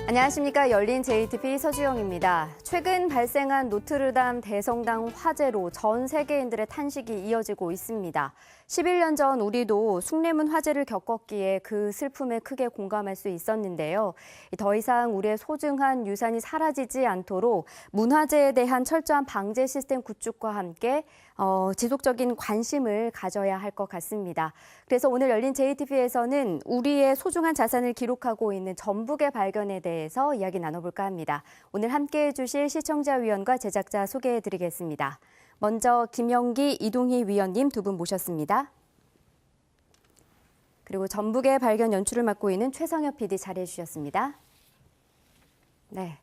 안녕하십니까. 열린 JTB 서주영입니다. 최근 발생한 노트르담 대성당 화재로 전 세계인들의 탄식이 이어지고 있습니다. 11년 전 우리도 숭례문 화재를 겪었기에 그 슬픔에 크게 공감할 수 있었는데요. 더 이상 우리의 소중한 유산이 사라지지 않도록 문화재에 대한 철저한 방제 시스템 구축과 함께 지속적인 관심을 가져야 할 것 같습니다. 그래서 오늘 열린 JTB에서는 우리의 소중한 자산을 기록하고 있는 전북의 발견에 대해서 이야기 나눠볼까 합니다. 오늘 함께해 주실 시청자 위원과 제작자 소개해드리겠습니다. 먼저 김영기, 이동희 위원님 두 분 모셨습니다. 그리고 전북의 발견 연출을 맡고 있는 최성엽 PD 자리해 주셨습니다. 네.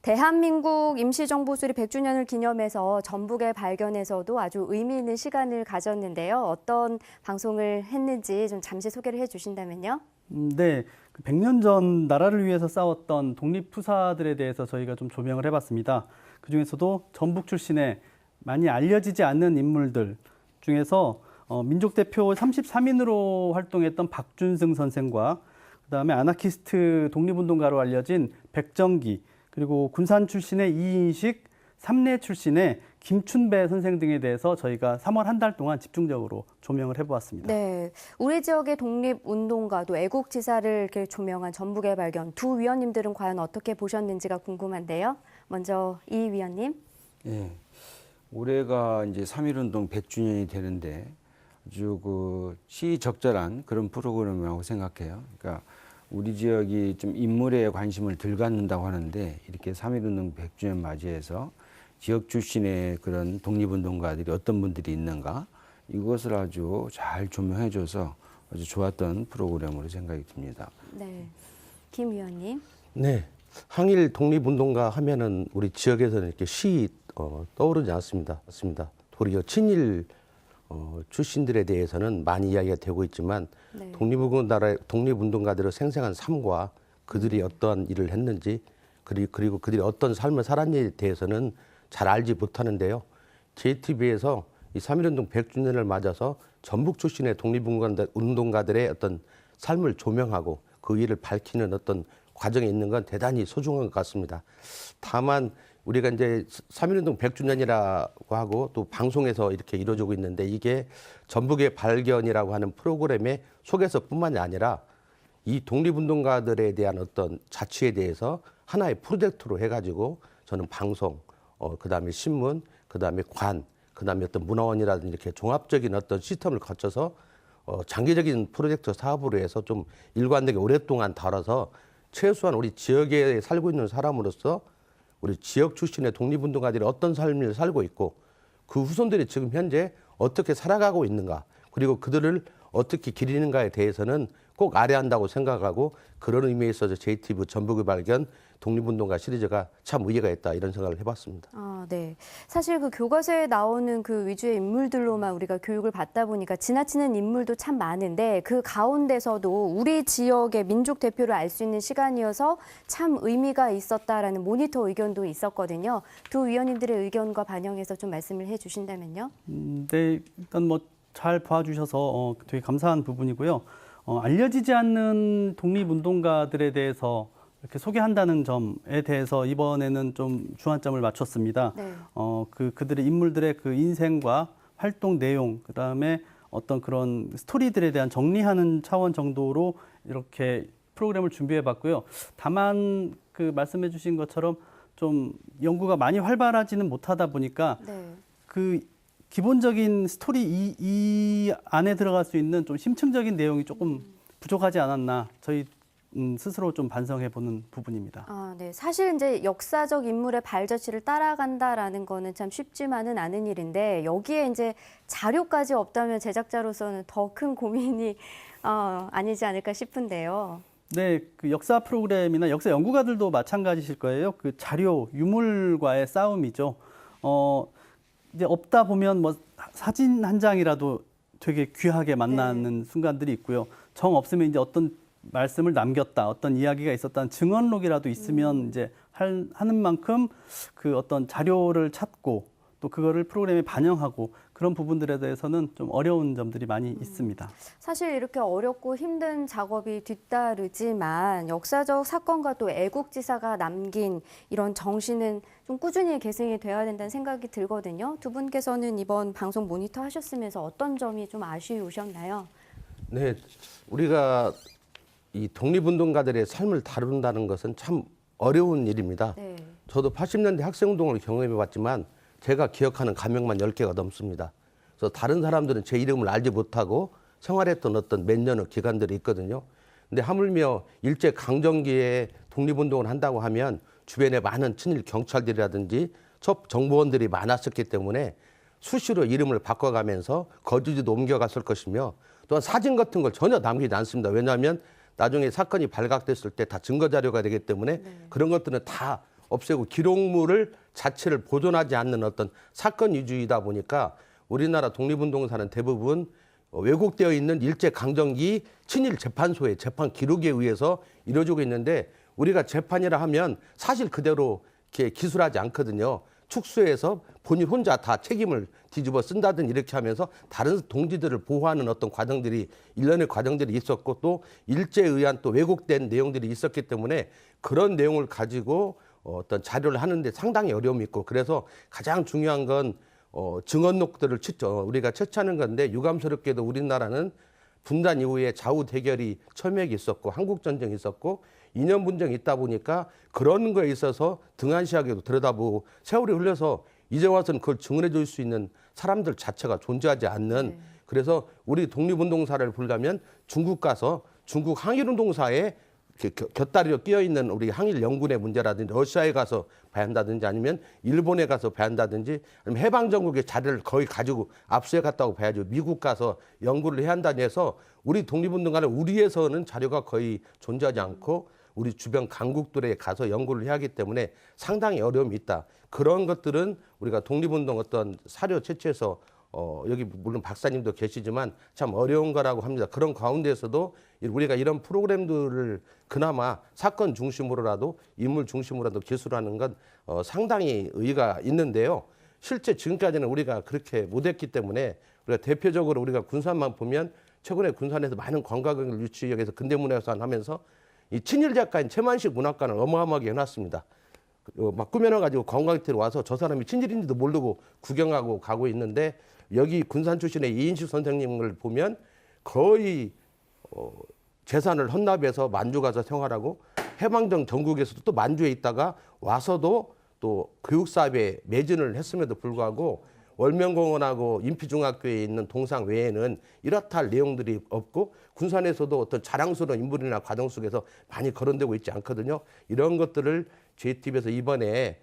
대한민국 임시정부 수립 100주년을 기념해서 전북의 발견에서도 아주 의미 있는 시간을 가졌는데요. 어떤 방송을 했는지 좀 잠시 소개를 해주신다면요. 네, 100년 전 나라를 위해서 싸웠던 독립투사들에 대해서 저희가 좀 조명을 해봤습니다. 그중에서도 전북 출신의 많이 알려지지 않는 인물들 중에서 민족대표 33인으로 활동했던 박준승 선생과 그다음에 아나키스트 독립운동가로 알려진 백정기, 그리고 군산 출신의 이인식, 삼례 출신의 김춘배 선생 등에 대해서 저희가 3월 한 달 동안 집중적으로 조명을 해보았습니다. 네, 우리 지역의 독립운동가도 애국지사를 이렇게 조명한 전북의 발견, 두 위원님들은 과연 어떻게 보셨는지가 궁금한데요. 먼저 이 위원님. 예, 올해가 이제 3.1운동 100주년이 되는데 아주 시적절한 그런 프로그램이라고 생각해요. 그러니까 우리 지역이 좀 인물에 관심을 덜 갖는다고 하는데 이렇게 3.1운동 100주년 맞이해서 지역 출신의 그런 독립운동가들이 어떤 분들이 있는가 이것을 아주 잘 조명해줘서 아주 좋았던 프로그램으로 생각이 듭니다. 네, 김 위원님. 네, 항일 독립운동가 하면은 우리 지역에서는 이렇게 떠오르지 않습니다. 도리어 친일 출신들에 대해서는 많이 이야기가 되고 있지만 네. 독립운동가들의 생생한 삶과 그들이 어떠한 일을 했는지 그리고 그들이 어떤 삶을 살았는지에 대해서는 잘 알지 못하는데요. JTB에서 이 3.1운동 100주년을 맞아서 전북 출신의 독립운동가들의 어떤 삶을 조명하고 그 일을 밝히는 어떤 과정에 있는 건 대단히 소중한 것 같습니다. 다만 우리가 이제 3.1운동 100주년이라고 하고 또 방송에서 이렇게 이루어지고 있는데 이게 전북의 발견이라고 하는 프로그램의 속에서뿐만이 아니라 이 독립운동가들에 대한 어떤 자취에 대해서 하나의 프로젝트로 해가지고 저는 방송, 그다음에 신문, 그다음에 그다음에 어떤 문화원이라든지 이렇게 종합적인 어떤 시스템을 거쳐서 장기적인 프로젝트 사업으로 해서 좀 일관되게 오랫동안 다뤄서 최소한 우리 지역에 살고 있는 사람으로서 우리 지역 출신의 독립운동가들이 어떤 삶을 살고 있고 그 후손들이 지금 현재 어떻게 살아가고 있는가 그리고 그들을 어떻게 기리는가에 대해서는 꼭 알아야 한다고 생각하고 그런 의미에 있어서 JTB 전북의 발견 독립운동가 시리즈가 참 의의가 있다 이런 생각을 해봤습니다. 네. 사실 그 교과서에 나오는 그 위주의 인물들로만 우리가 교육을 받다 보니까 지나치는 인물도 참 많은데 그 가운데서도 우리 지역의 민족 대표를 알 수 있는 시간이어서 참 의미가 있었다라는 모니터 의견도 있었거든요. 두 위원님들의 의견과 반영해서 좀 말씀을 해주신다면요. 네, 일단 잘 봐주셔서 되게 감사한 부분이고요. 알려지지 않는 독립운동가들에 대해서 이렇게 소개한다는 점에 대해서 이번에는 좀 주안점을 맞췄습니다. 네. 그들의 인물들의 그 인생과 활동 내용, 그다음에 어떤 그런 스토리들에 대한 정리하는 차원 정도로 이렇게 프로그램을 준비해 봤고요. 다만 그 말씀해 주신 것처럼 좀 연구가 많이 활발하지는 못하다 보니까 네. 그 기본적인 스토리 이 안에 들어갈 수 있는 좀 심층적인 내용이 조금 부족하지 않았나 저희 스스로 좀 반성해보는 부분입니다. 네. 사실 이제 역사적 인물의 발자취를 따라간다라는 거는 참 쉽지만은 않은 일인데 여기에 이제 자료까지 없다면 제작자로서는 더 큰 고민이 아니지 않을까 싶은데요. 네, 그 역사 프로그램이나 역사 연구가들도 마찬가지실 거예요. 그 자료, 유물과의 싸움이죠. 이제 없다 보면 사진 한 장이라도 되게 귀하게 만나는 순간들이 있고요. 정 없으면 이제 어떤 말씀을 남겼다, 어떤 이야기가 있었다는 증언록이라도 있으면 이제 하는 만큼 그 어떤 자료를 찾고 또 그거를 프로그램에 반영하고 그런 부분들에 대해서는 좀 어려운 점들이 많이 있습니다. 사실 이렇게 어렵고 힘든 작업이 뒤따르지만 역사적 사건과 또 애국지사가 남긴 이런 정신은 좀 꾸준히 계승이 돼야 된다는 생각이 들거든요. 두 분께서는 이번 방송 모니터 하셨으면서 어떤 점이 좀 아쉬우셨나요? 네, 우리가 이 독립운동가들의 삶을 다룬다는 것은 참 어려운 일입니다. 네. 저도 80년대 학생운동을 경험해봤지만 제가 기억하는 가명만 10개가 넘습니다. 그래서 다른 사람들은 제 이름을 알지 못하고 생활했던 어떤 몇 년의 기간들이 있거든요. 근데 하물며 일제 강점기에 독립운동을 한다고 하면 주변에 많은 친일 경찰들이라든지 정보원들이 많았었기 때문에 수시로 이름을 바꿔가면서 거주지도 옮겨갔을 것이며 또한 사진 같은 걸 전혀 남기지 않습니다. 왜냐하면 나중에 사건이 발각됐을 때 다 증거 자료가 되기 때문에 그런 것들은 다 없애고 기록물을 자체를 보존하지 않는 어떤 사건 위주이다 보니까 우리나라 독립운동사는 대부분 왜곡되어 있는 일제 강점기 친일 재판소의 재판 기록에 의해서 이루어지고 있는데 우리가 재판이라 하면 사실 그대로 이렇게 기술하지 않거든요. 축소해서 본인 혼자 다 책임을 뒤집어 쓴다든 이렇게 하면서 다른 동지들을 보호하는 어떤 과정들이 일련의 과정들이 있었고 또 일제에 의한 또 왜곡된 내용들이 있었기 때문에 그런 내용을 가지고 어떤 자료를 하는데 상당히 어려움이 있고 그래서 가장 중요한 건 증언록들을 우리가 채취하는 건데 유감스럽게도 우리나라는 분단 이후에 좌우 대결이 첨예하게 있었고 한국 전쟁이 있었고 이념 분쟁이 있다 보니까 그런 거에 있어서 등한시하게도 들여다보고 세월이 흘러서 이제 와서는 그걸 증언해 줄 수 있는 사람들 자체가 존재하지 않는 그래서 우리 독립운동사를 보려면 중국 가서 중국 항일운동사에 곁다리로 끼어 있는 우리 항일 영군의 문제라든지 러시아에 가서 봐야 한다든지 아니면 일본에 가서 봐야 한다든지 아니면 해방 전국의 자료를 거의 가지고 압수해 갔다고 봐야죠. 미국 가서 연구를 해야 한다니 해서 우리 독립운동가는 우리에서는 자료가 거의 존재하지 않고 우리 주변 강국들에 가서 연구를 해야 하기 때문에 상당히 어려움이 있다. 그런 것들은 우리가 독립운동 어떤 사료 채취해서 여기 물론 박사님도 계시지만 참 어려운 거라고 합니다. 그런 가운데에서도 우리가 이런 프로그램들을 그나마 사건 중심으로라도 인물 중심으로라도 기술하는 건 상당히 의의가 있는데요. 실제 지금까지는 우리가 그렇게 못했기 때문에 우리가 대표적으로 우리가 군산만 보면 최근에 군산에서 많은 관광객을 유치하기 위해서 근대문화유산 하면서 이 친일 작가인 최만식 문학관을 어마어마하게 해놨습니다. 막 꾸며놔가지고 관광객들이 와서 저 사람이 친일인지도 모르고 구경하고 가고 있는데 여기 군산 출신의 이인식 선생님을 보면 거의 재산을 헌납해서 만주 가서 생활하고 해방전 전국에서도 또 만주에 있다가 와서도 또 교육사업에 매진을 했음에도 불구하고 월명공원하고 인피중학교에 있는 동상 외에는 이렇다 할 내용들이 없고 군산에서도 어떤 자랑스러운 인물이나 과정 속에서 많이 거론되고 있지 않거든요. 이런 것들을 JTBC에서 이번에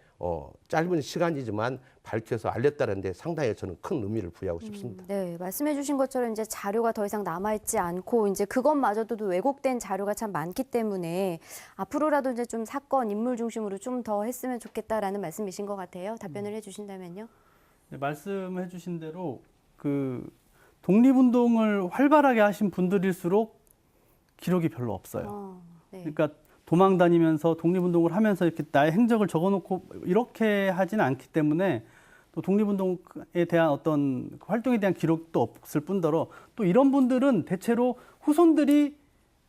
짧은 시간이지만 밝혀서 알렸다는 데 상당히 저는 큰 의미를 부여하고 싶습니다. 네, 말씀해 주신 것처럼 이제 자료가 더 이상 남아있지 않고 이제 그것마저도 왜곡된 자료가 참 많기 때문에 앞으로라도 이제 좀 사건, 인물 중심으로 좀 더 했으면 좋겠다라는 말씀이신 것 같아요. 답변을 해 주신다면요. 네, 말씀해 주신 대로 그 독립운동을 활발하게 하신 분들일수록 기록이 별로 없어요. 네. 그러니까 도망 다니면서 독립운동을 하면서 이렇게 나의 행적을 적어놓고 이렇게 하지는 않기 때문에 또 독립운동에 대한 어떤 활동에 대한 기록도 없을 뿐더러 또 이런 분들은 대체로 후손들이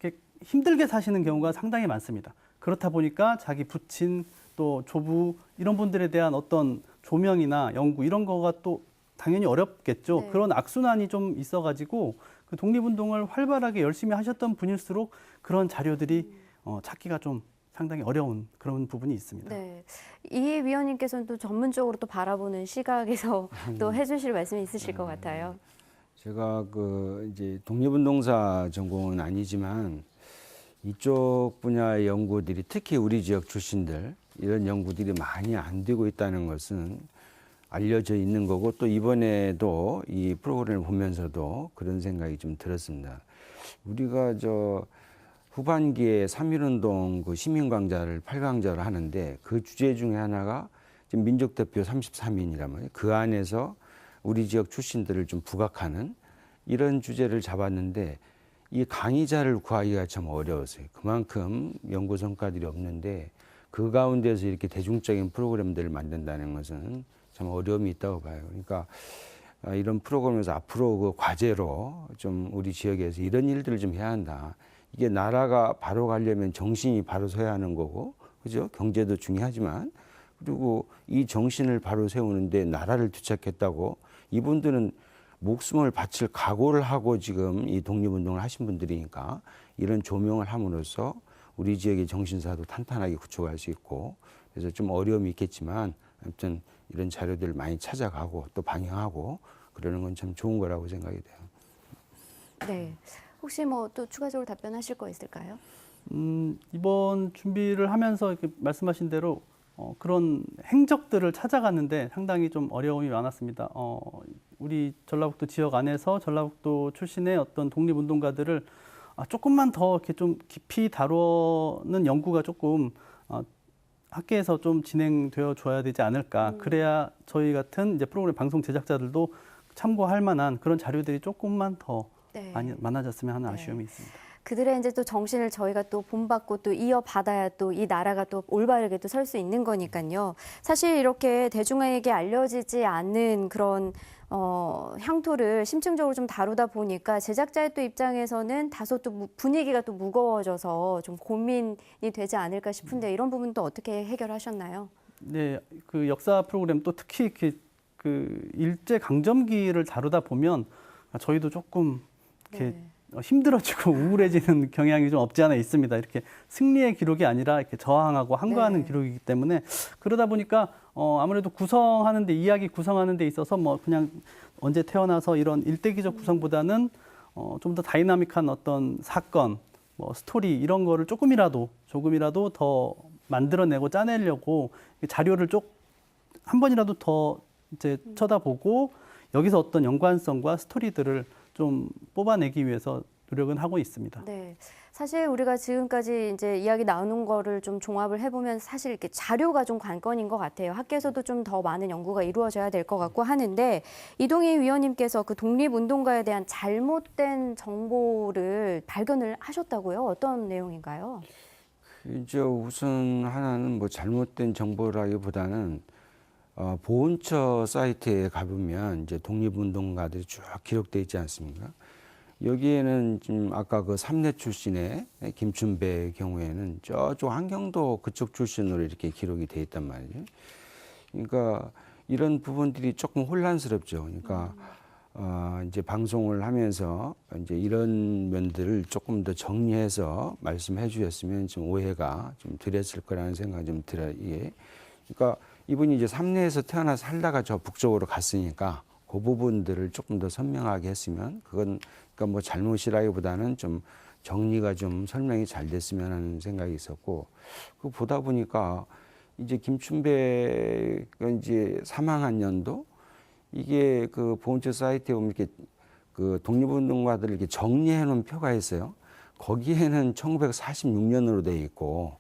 이렇게 힘들게 사시는 경우가 상당히 많습니다. 그렇다 보니까 자기 부친 또 조부 이런 분들에 대한 어떤 조명이나 연구 이런 거가 또 당연히 어렵겠죠. 네. 그런 악순환이 좀 있어가지고 그 독립운동을 활발하게 열심히 하셨던 분일수록 그런 자료들이 찾기가 좀 상당히 어려운 그런 부분이 있습니다. 네, 이 위원님께서는 또 전문적으로 또 바라보는 시각에서 또 해주실 말씀이 있으실 것 같아요. 제가 이제 독립운동사 전공은 아니지만 이쪽 분야의 연구들이 특히 우리 지역 출신들 이런 연구들이 많이 안 되고 있다는 것은 알려져 있는 거고 또 이번에도 이 프로그램을 보면서도 그런 생각이 좀 들었습니다. 우리가 후반기에 3.1운동 그 시민광자를 8강자를 하는데 그 주제 중에 하나가 지금 민족대표 33인이라면 그 안에서 우리 지역 출신들을 좀 부각하는 이런 주제를 잡았는데 이 강의자를 구하기가 참 어려웠어요. 그만큼 연구 성과들이 없는데 그 가운데서 이렇게 대중적인 프로그램들을 만든다는 것은 참 참 어려움이 있다고 봐요. 그러니까 이런 프로그램에서 앞으로 그 과제로 좀 우리 지역에서 이런 일들을 좀 해야 한다. 이게 나라가 바로 가려면 정신이 바로 서야 하는 거고, 그죠? 경제도 중요하지만, 그리고 이 정신을 바로 세우는데 나라를 투척했다고 이분들은 목숨을 바칠 각오를 하고 지금 이 독립운동을 하신 분들이니까 이런 조명을 함으로써 우리 지역의 정신사도 탄탄하게 구축할 수 있고, 그래서 좀 어려움이 있겠지만 아무튼 이런 자료들을 많이 찾아가고 또 방영하고 그러는 건 참 좋은 거라고 생각이 돼요. 네. 혹시 뭐 또 추가적으로 답변하실 거 있을까요? 이번 준비를 하면서 이렇게 말씀하신 대로 그런 행적들을 찾아갔는데 상당히 좀 어려움이 많았습니다. 우리 전라북도 지역 안에서 전라북도 출신의 어떤 독립운동가들을 조금만 더 이렇게 좀 깊이 다루는 연구가 조금 학계에서 좀 진행되어 줘야 되지 않을까. 그래야 저희 같은 이제 프로그램 방송 제작자들도 참고할 만한 그런 자료들이 조금만 더 네. 많아졌으면 하는 네. 아쉬움이 있습니다. 그들의 이제 또 정신을 저희가 또 본받고 또 이어받아야 또 이 나라가 또 올바르게 또 설 수 있는 거니까요. 사실 이렇게 대중에게 알려지지 않는 그런 향토를 심층적으로 좀 다루다 보니까 제작자의 또 입장에서는 다소 또 분위기가 또 무거워져서 좀 고민이 되지 않을까 싶은데 이런 부분도 어떻게 해결하셨나요? 네, 그 역사 프로그램 또 특히 이렇게 그 일제 강점기를 다루다 보면 저희도 조금 이렇게 네. 힘들어지고 우울해지는 경향이 좀 없지 않아 있습니다. 이렇게 승리의 기록이 아니라 이렇게 저항하고 항거하는 네. 기록이기 때문에 그러다 보니까 아무래도 구성하는데 이야기 구성하는 데 있어서 뭐 그냥 언제 태어나서 이런 일대기적 구성보다는 좀 더 다이나믹한 어떤 사건, 뭐 스토리 이런 거를 조금이라도 더 만들어내고 짜내려고 자료를 한 번이라도 더 이제 쳐다보고 여기서 어떤 연관성과 스토리들을 좀 뽑아내기 위해서 노력은 하고 있습니다. 네. 사실 우리가 지금까지 이제 이야기 나누는 거를 좀 종합을 해보면 사실 이렇게 자료가 좀 관건인 것 같아요. 학계에서도 좀 더 많은 연구가 이루어져야 될 것 같고 하는데 이동희 위원님께서 그 독립운동가에 대한 잘못된 정보를 발견을 하셨다고요? 어떤 내용인가요? 이제 우선 하나는 뭐 잘못된 정보라기보다는 보훈처 사이트에 가보면 이제 독립운동가들이 쭉 기록돼 있지 않습니까? 여기에는 지금 아까 그 삼내 출신의 김춘배의 경우에는 저쪽 한경도 그쪽 출신으로 이렇게 기록이 돼 있단 말이죠. 그러니까 이런 부분들이 조금 혼란스럽죠. 그러니까 이제 방송을 하면서 이제 이런 면들을 조금 더 정리해서 말씀해 주셨으면 좀 오해가 좀 덜했을 거라는 생각이 좀 들어요. 이게. 그러니까 이분이 이제 삼내에서 태어나서 살다가 저 북쪽으로 갔으니까 그 부분들을 조금 더 선명하게 했으면 그건 그러니까 뭐 잘못이라기보다는 좀 정리가 좀 설명이 잘 됐으면 하는 생각이 있었고 그 보다 보니까 이제 김춘배가 이제 사망한 연도 이게 그 보훈처 사이트에 보면 이렇게 그 독립운동가들을 이렇게 정리해 놓은 표가 있어요. 거기에는 1946년으로 돼 있고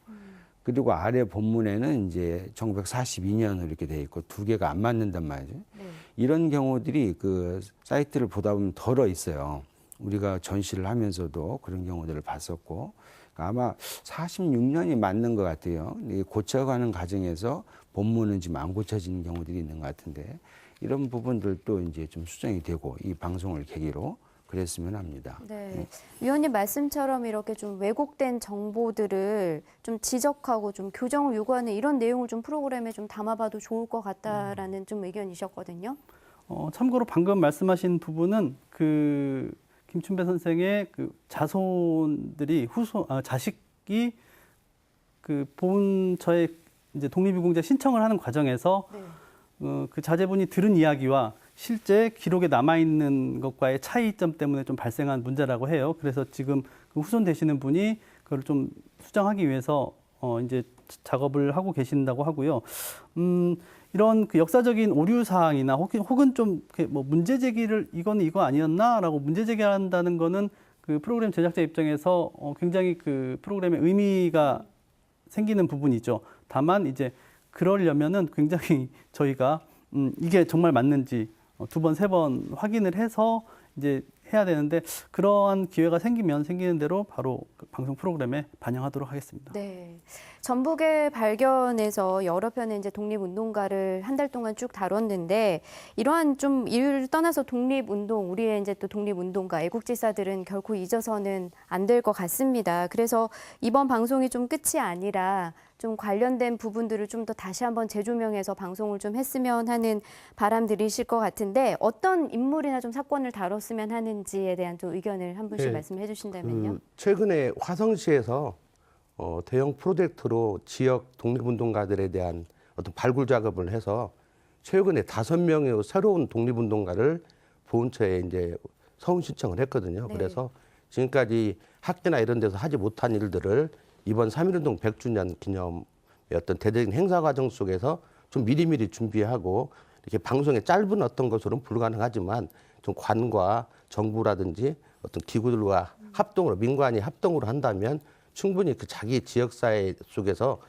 그리고 아래 본문에는 이제 1942년으로 이렇게 돼 있고 두 개가 안 맞는단 말이죠. 네. 이런 경우들이 그 사이트를 보다 보면 덜어 있어요. 우리가 전시를 하면서도 그런 경우들을 봤었고 아마 46년이 맞는 것 같아요. 고쳐가는 과정에서 본문은 지금 안 고쳐지는 경우들이 있는 것 같은데 이런 부분들도 이제 좀 수정이 되고 이 방송을 계기로 그랬으면 합니다. 네. 위원님 말씀처럼 이렇게 좀 왜곡된 정보들을 좀 지적하고 좀 교정을 요구하는 이런 내용을 좀 프로그램에 좀 담아봐도 좋을 것 같다라는 좀 의견이셨거든요. 참고로 방금 말씀하신 부분은 그 김춘배 선생의 그 자손들이 자식이 그 보훈처에 이제 독립유공자 신청을 하는 과정에서 네. 그 자제분이 들은 이야기와 실제 기록에 남아있는 것과의 차이점 때문에 좀 발생한 문제라고 해요. 그래서 지금 그 후손 되시는 분이 그걸 좀 수정하기 위해서 이제 작업을 하고 계신다고 하고요. 이런 그 역사적인 오류 사항이나 혹은 좀 뭐 문제 제기를 이거는 이거 아니었나라고 문제 제기한다는 거는 그 프로그램 제작자 입장에서 굉장히 그 프로그램의 의미가 생기는 부분이죠. 다만 이제 그러려면은 굉장히 저희가 이게 정말 맞는지 두 번, 세 번 확인을 해서 이제 해야 되는데 그러한 기회가 생기면 생기는 대로 바로 그 방송 프로그램에 반영하도록 하겠습니다. 네. 전북의 발견에서 여러 편의 이제 독립운동가를 한 달 동안 쭉 다뤘는데 이러한 좀 이유를 떠나서 독립운동, 우리의 이제 또 독립운동가, 애국지사들은 결코 잊어서는 안 될 것 같습니다. 그래서 이번 방송이 좀 끝이 아니라 좀 관련된 부분들을 좀 더 다시 한번 재조명해서 방송을 좀 했으면 하는 바람들이실 것 같은데 어떤 인물이나 좀 사건을 다뤘으면 하는지에 대한 좀 의견을 한 분씩 네. 말씀해 주신다면요. 최근에 화성시에서 대형 프로젝트로 지역 독립운동가들에 대한 어떤 발굴 작업을 해서 최근에 5명의 새로운 독립운동가를 보훈처에 이제 서훈 신청을 했거든요. 네. 그래서 지금까지 학교나 이런 데서 하지 못한 일들을 이번 3.1운동 100주년 기념의 어떤 대대적인 행사 과정 속에서 좀 미리미리 준비하고 이렇게 방송의 짧은 어떤 것으로는 불가능하지만 좀 관과 정부라든지 어떤 기구들과 합동으로 민관이 합동으로 한다면 충분히 그 자기 지역사회 속에서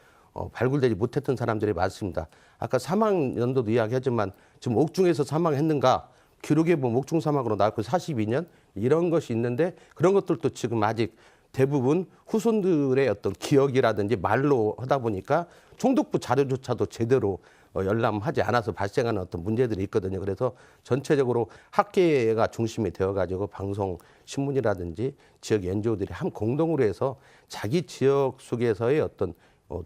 발굴되지 못했던 사람들이 많습니다. 아까 사망 연도도 이야기하지만 지금 옥중에서 사망했는가 기록에 보면 옥중 사망으로 나왔고 42년 이런 것이 있는데 그런 것들도 지금 아직 대부분 후손들의 어떤 기억이라든지 말로 하다 보니까 총독부 자료조차도 제대로 열람하지 않아서 발생하는 어떤 문제들이 있거든요. 그래서 전체적으로 학계가 중심이 되어가지고 방송, 신문이라든지 지역 NGO들이 한 공동으로 해서 자기 지역 속에서의 어떤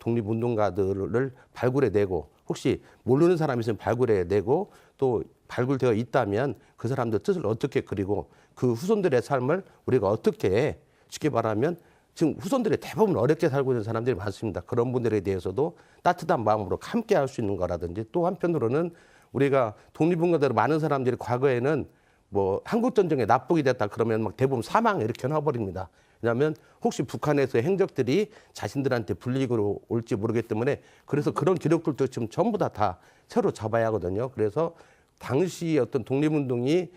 독립운동가들을 발굴해내고 혹시 모르는 사람이 있으면 발굴해내고 또 발굴되어 있다면 그 사람들 뜻을 어떻게 그리고 그 후손들의 삶을 우리가 어떻게 쉽게 말하면 지금 후손들이 대부분 어렵게 살고 있는 사람들이 많습니다. 그런 분들에 대해서도 따뜻한 마음으로 함께 할 수 있는 거라든지 또 한편으로는 우리가 독립운동가들 많은 사람들이 과거에는 뭐 한국전쟁에 납북이 됐다 그러면 막 대부분 사망 이렇게 놔버립니다. 왜냐하면 혹시 북한에서의 행적들이 자신들한테 불이익으로 올지 모르기 때문에 그래서 그런 기록들도 지금 전부 다 새로 잡아야 하거든요. 그래서 당시 어떤 독립운동이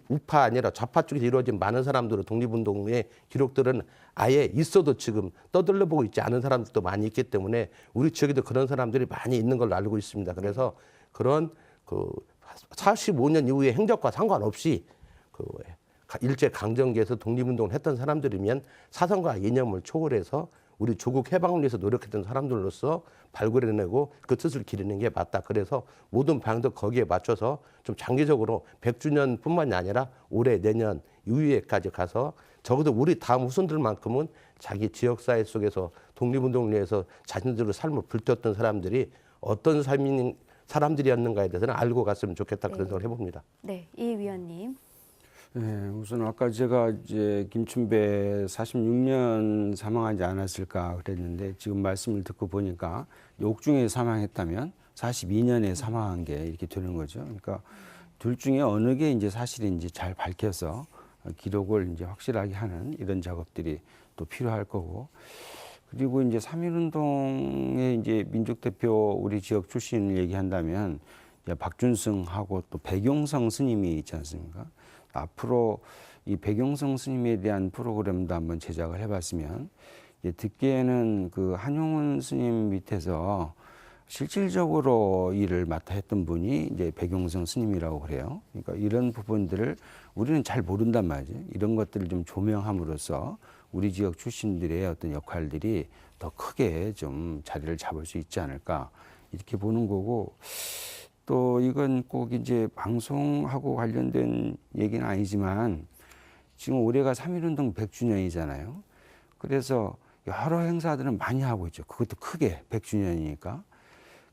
우파 아니라 좌파 쪽에서 이루어진 많은 사람들의 독립운동의 기록들은 아예 있어도 지금 떠들러보고 있지 않은 사람들도 많이 있기 때문에 우리 지역에도 그런 사람들이 많이 있는 걸로 알고 있습니다. 그래서 그런 그 45년 이후의 행적과 상관없이 그 일제 강점기에서 독립운동을 했던 사람들이면 사상과 이념을 초월해서 우리 조국 해방을 위해서 노력했던 사람들로서 발굴해내고 그 뜻을 기리는 게 맞다. 그래서 모든 방향도 거기에 맞춰서 좀 장기적으로 100주년뿐만이 아니라 올해 내년 이후에까지 가서 적어도 우리 다음 후손들만큼은 자기 지역사회 속에서 독립운동을 위해서 자신들의 삶을 불태웠던 사람들이 어떤 사람들이었는가에 대해서는 알고 갔으면 좋겠다 그런 생각을 해봅니다. 네, 이 위원님. 네, 우선 아까 제가 이제 김춘배 46년 사망하지 않았을까 그랬는데 지금 말씀을 듣고 보니까 옥중에 사망했다면 42년에 사망한 게 이렇게 되는 거죠. 그러니까 둘 중에 어느 게 이제 사실인지 잘 밝혀서 기록을 이제 확실하게 하는 이런 작업들이 또 필요할 거고 그리고 이제 3.1운동의 이제 민족대표 우리 지역 출신을 얘기한다면 이제 박준승하고 또 백용성 스님이 있지 않습니까? 앞으로 이 백용성 스님에 대한 프로그램도 한번 제작을 해봤으면 이제 듣기에는 그 한용운 스님 밑에서 실질적으로 일을 맡아 했던 분이 이제 백용성 스님이라고 그래요. 그러니까 이런 부분들을 우리는 잘 모른단 말이죠. 이런 것들을 좀 조명함으로써 우리 지역 출신들의 어떤 역할들이 더 크게 좀 자리를 잡을 수 있지 않을까 이렇게 보는 거고 또 이건 꼭 이제 방송하고 관련된 얘기는 아니지만 지금 올해가 3.1운동 100주년이잖아요. 그래서 여러 행사들은 많이 하고 있죠. 그것도 크게 100주년이니까.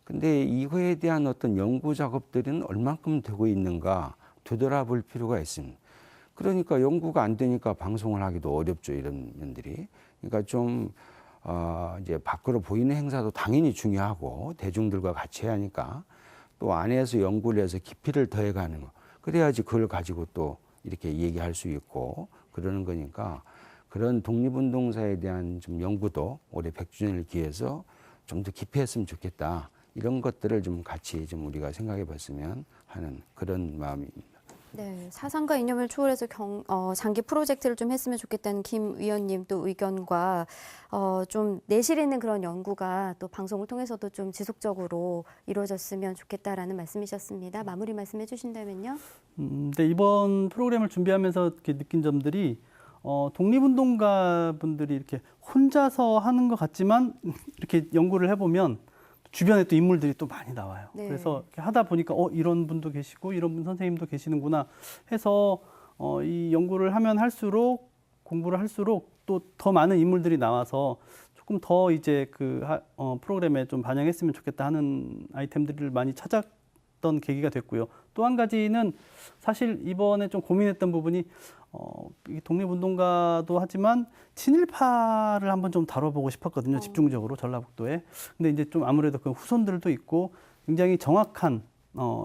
근데 이거에 대한 어떤 연구 작업들은 얼만큼 되고 있는가 되돌아볼 필요가 있습니다. 그러니까 연구가 안 되니까 방송을 하기도 어렵죠. 이런 면들이. 그러니까 좀 이제 밖으로 보이는 행사도 당연히 중요하고 대중들과 같이 해야 하니까 또 안에서 연구를 해서 깊이를 더해가는 거. 그래야지 그걸 가지고 또 이렇게 얘기할 수 있고 그러는 거니까 그런 독립운동사에 대한 좀 연구도 올해 100주년을 기해서 좀 더 깊이 했으면 좋겠다. 이런 것들을 좀 같이 좀 우리가 생각해 봤으면 하는 그런 마음입니다. 네, 사상과 이념을 초월해서 장기 프로젝트를 좀 했으면 좋겠다는 김 위원님 또 의견과 좀 내실 있는 그런 연구가 또 방송을 통해서도 좀 지속적으로 이루어졌으면 좋겠다라는 말씀이셨습니다. 마무리 말씀해 주신다면요. 네, 이번 프로그램을 준비하면서 이렇게 느낀 점들이 독립운동가 분들이 이렇게 혼자서 하는 것 같지만 이렇게 연구를 해보면 주변에 또 인물들이 또 많이 나와요. 네. 그래서 이렇게 하다 보니까 이런 분도 계시고 이런 분 선생님도 계시는구나 해서 이 연구를 하면 할수록 공부를 할수록 또 더 많은 인물들이 나와서 조금 더 이제 프로그램에 좀 반영했으면 좋겠다 하는 아이템들을 많이 찾았던 계기가 됐고요. 또 한 가지는 사실 이번에 좀 고민했던 부분이 이 독립운동가도 하지만 친일파를 한번 좀 다뤄보고 싶었거든요. 집중적으로 전라북도에. 근데 이제 좀 아무래도 그 후손들도 있고 굉장히 정확한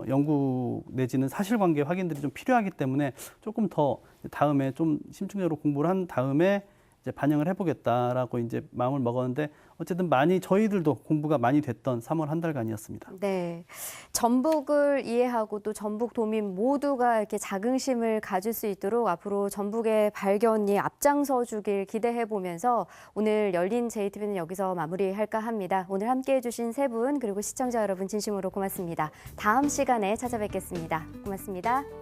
연구 내지는 사실관계 확인들이 좀 필요하기 때문에 조금 더 다음에 좀 심층적으로 공부를 한 다음에 이제 반영을 해보겠다라고 이제 마음을 먹었는데 어쨌든 많이 저희들도 공부가 많이 됐던 3월 한 달간이었습니다. 네, 전북을 이해하고 또 전북 도민 모두가 이렇게 자긍심을 가질 수 있도록 앞으로 전북의 발견이 앞장서 주길 기대해 보면서 오늘 열린 JTB는 여기서 마무리할까 합니다. 오늘 함께해 주신 세 분 그리고 시청자 여러분 진심으로 고맙습니다. 다음 시간에 찾아뵙겠습니다. 고맙습니다.